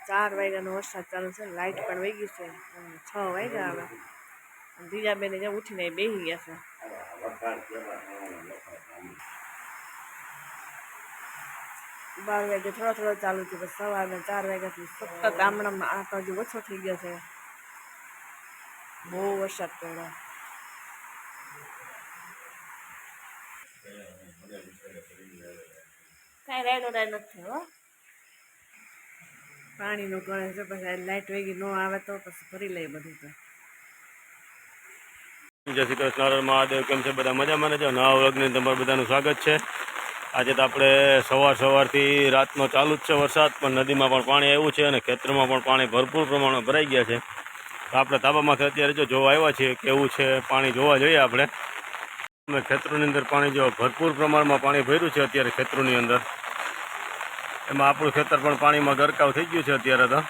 4 વાગ્યાનો વરસાદ ચાલુ છે, લાઇટ પણ વહી ગઈ છે, 6 વાગ્યા હવે. બીજા બેને જ્યાં ઉઠીને બેસી ગયા છે. 12 વાગે થોડો થોડો ચાલુ થયો, પછી સવારના 4 વાગ્યાથી સતત આમણામાં 8 વાગે ઓછો થઈ ગયો છે. બહુ વરસાદ પડ્યો. કાંઈ રાયડો નથી હો. પાણીનું ગણે છે, પછી લાઇટ વહી ન આવે તો પછી ભરી લઈએ બધું. તો જય શ્રી કૃષ્ણ મહાદેવ. કેમ છે બધા? મજામાં રહેજો. નવા વ્લોગની તમારું બધાનું સ્વાગત છે. આજે તો આપણે સવારથી રાતનો ચાલુ જ છે વરસાદ, પણ નદીમાં પણ પાણી આવ્યું છે અને ખેતરમાં પણ પાણી ભરપૂર પ્રમાણમાં ભરાઈ ગયા છે. તો આપણે ધાબામાંથી અત્યારે જો જોવા આવ્યા છીએ કેવું છે પાણી જોવા જોઈએ આપણે. ખેતરોની અંદર પાણી જો ભરપૂર પ્રમાણમાં પાણી ભર્યું છે અત્યારે ખેતરોની અંદર. એમાં આપણું ખેતર પણ પાણીમાં ગરકાવ થઈ ગયું છે અત્યારે. તો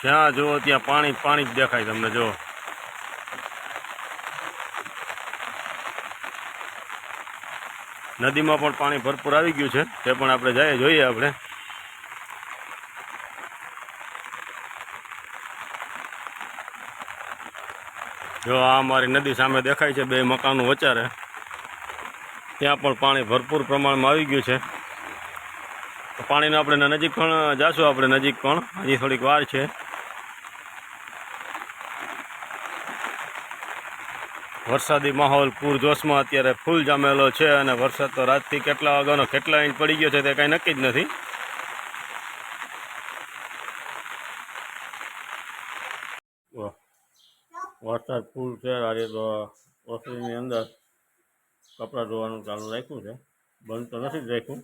જ્યાં જુઓ ત્યાં પાણી જ દેખાય તમને. જો નદીમાં પણ પાણી ભરપૂર આવી ગયું છે, તે પણ આપણે જોઈએ આપણે. જો આ અમારી નદી સામે દેખાય છે, 2 મકાનો વચારે, ત્યાં પણ પાણી ભરપૂર પ્રમાણમાં આવી ગયું છે. પાણીને આપણે નજીક પણ જાશું, આપણે નજીક પણ હજી થોડીક વાર છે. વરસાદી માહોલ પૂરજોશમાં અત્યારે ફૂલ જામેલો છે અને વરસાદ તો રાતથી કેટલા વાગ્યાનો કેટલા ઇંચ પડી ગયો છે તે કાંઈ નક્કી જ નથી. વરસાદ ફૂલ છે. આજે તો ઓસરીની અંદર કપડાં ધોવાનું ચાલુ રાખ્યું છે, બંધ તો નથી જ રાખ્યું.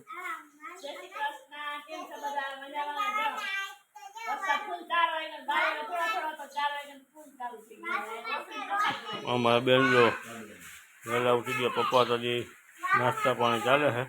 અમારા બેન જો વહેલા ઉઠી ગયા. પપ્પા તો હજી નાસ્તા પાણી ચાલે છે.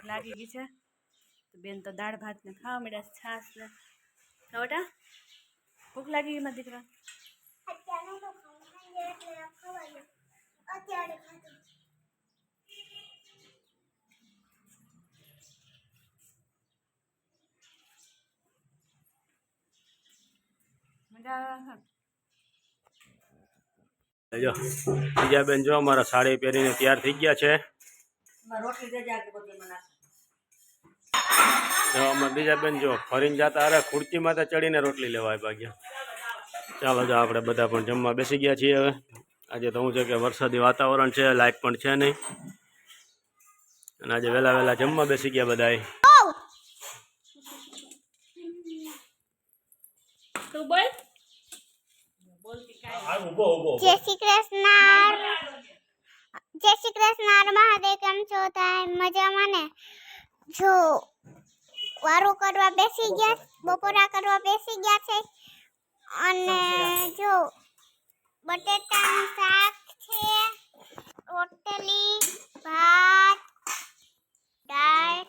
લાગી ગઈ છે તો બેન તો દાળ ભાત ને ખાવા મળ્યા. છાસ ને ખાવટા ભૂખ લાગી ગઈ મારા દીકરા. જો બીજા બેન જો અમારા સાડી પહેરીને તૈયાર થઈ ગયા છે. અમારા બીજા બેન જો ફરીને જતા અરે ખુરચીમાં તો ચડીને રોટલી લેવા ભાગ્યા. ચાલો જો આપણે બધા પણ જમવા બેસી ગયા છીએ. હવે આજે તો શું છે કે વરસાદી વાતાવરણ છે, લાઇટ પણ છે નહીં, અને આજે વહેલા જમવા બેસી ગયા બધા. જય શ્રી કૃષ્ણ મહાદેવ. કેમ છો? મજામાં ને? જો વારું કરવા બેસી ગયા, બપોરા કરવા બેસી ગયા છે, અને જો બટેટાનું શાક છે, રોટલી, ભાત, દાળ,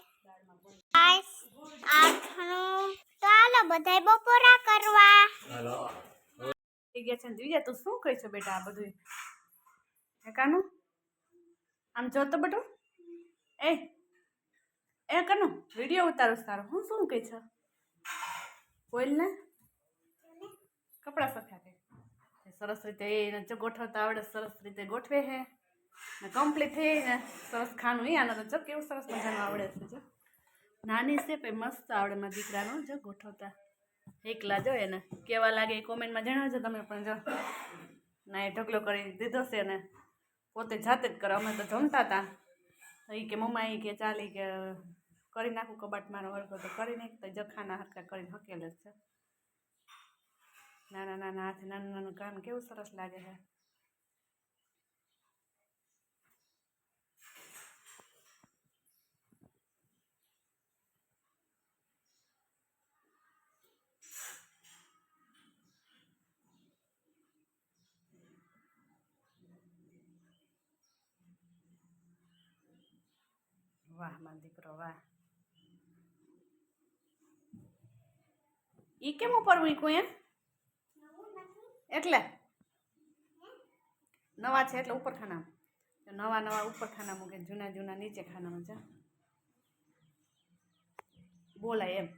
આઠનું. તો હાલો બધાય બપોરા કરવા. ગયા છે. દિવ્યા તું શું કહે છે બેટા? આ બધું કાનું આમ જોતો બેટું. એ કાનું વિડીયો ઉતારો તારો. હું શું કહે છે? બોલ ને. કપડા સફા કે સરસ રીતે એને જો ગોઠવતા આવડે, સરસ રીતે ગોઠવે છે ને કમ્પ્લીટ થઈ ને સરસ ખાનું. આનો તો જો કેવું સરસ મજાનું આવડે છે. જો નાની છે પણ મસ્ત આવડે મારા દીકરાનું જો ગોઠવતા. એકલા જો એને કેવા લાગે એ કોમેન્ટમાં જણાવજો તમે પણ. જો ના એ ઢગલો કરી દીધો છે ને પોતે જાતે જ કરે. અમે તો જમતા હતા તો એ કે મમ્મા એ કે ચાલી કે કરી નાખું કબાટમાં અડધો તો કરી નાખ તો જખાના હરકા કરીને હકેલ જ છે. નાના નાના હાથે નાનું નાનું કામ કેવું સરસ લાગે છે. વાહ મારો દીકરો વાહ. ઈ કેમ ઉપર મૂક્યું એમ? એટલે નવા છે એટલે ઉપર ખાનામાં, નવા નવા ઉપર ખાના મૂકે, જૂના જૂના નીચે ખાનામાં. જા બોલાય એમ.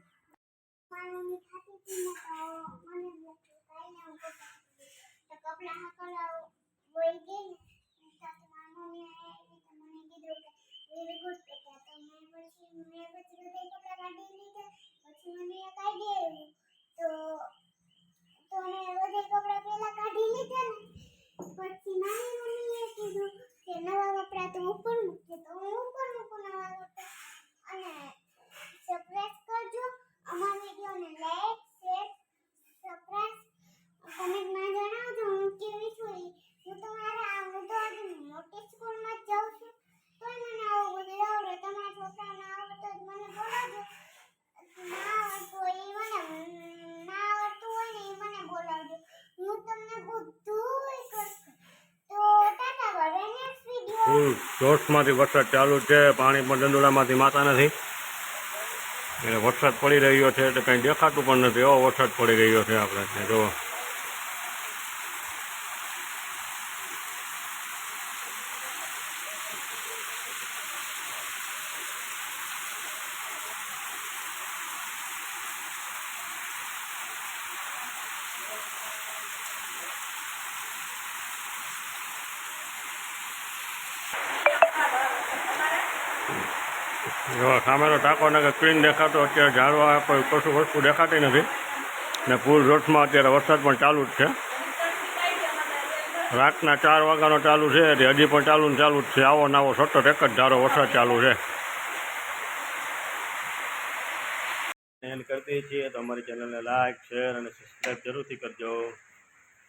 ફૂલ જોશમાંથી વરસાદ ચાલુ છે. પાણી પણ દંડોળામાંથી માતા નથી એટલે વરસાદ પડી રહ્યો છે એટલે કંઈ દેખાતું પણ નથી. એવો વરસાદ પડી રહ્યો છે આપણે જો. જો સામેનો ટાંકો ને ક્લીન દેખાતો, અત્યારે ઝાડવા કોઈ કશું વસ્તુ દેખાતી નથી ને ફૂલ જોશમાં અત્યારે વરસાદ પણ ચાલુ જ છે. રાતના 4 વાગ્યાનો ચાલુ છે એટલે હજી પણ ચાલુ જ છે. આવો નાવો સતત એક જ ધારો વરસાદ ચાલુ છે. એન્ડ કરી દઈએ છીએ તો અમારી ચેનલને લાઈક શેર અને સબસ્ક્રાઈબ જરૂરથી કરજો.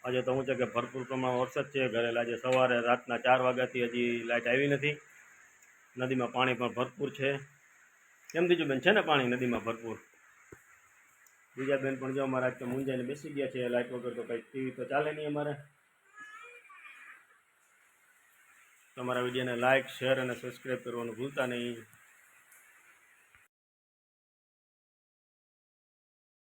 આજે તો હું છે કે ભરપૂર પ્રમાણમાં વરસાદ છે. ઘરે આજે સવારે રાતના 4 વાગ્યાથી હજી લાઇટ આવી નથી. નદીમાં પાણી પણ ભરપૂર છે. કેમ દીજું બેન છે ને પાણી નદીમાં ભરપૂર? બીજા બેન પણ જો અમારા તો મૂંઝાઈને બેસી ગયા છે. લાઇટ વગર તો કંઈ ટીવી તો ચાલે નહીં અમારે. તમારા વિડીયોને લાઇક શેર અને સબસ્ક્રાઈબ કરવાનું ભૂલતા નહીં.